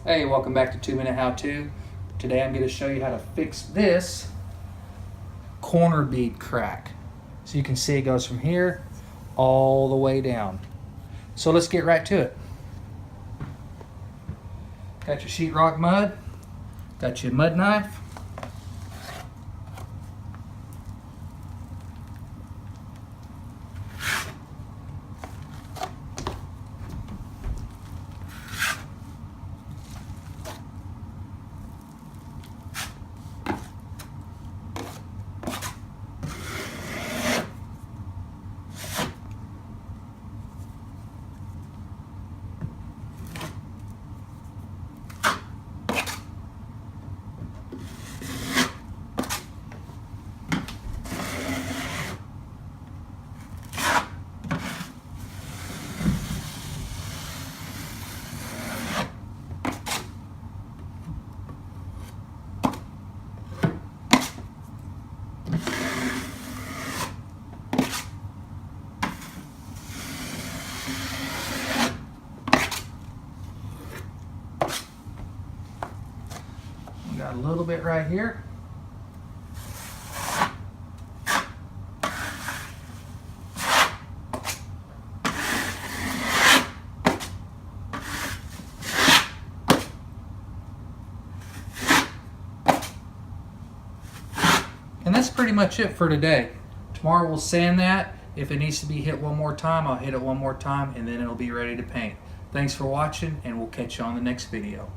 Hey, welcome back to 2-Minute How-To. Today I'm going to show you how to fix this corner bead crack. So you can see it goes from here all the way down. So let's get right to it. Got your sheetrock mud, got your mud knife, got a little bit right here. And that's pretty much it for today. Tomorrow we'll sand that. If it needs to be hit one more time, I'll hit it one more time and then it'll be ready to paint. Thanks for watching, and we'll catch you on the next video.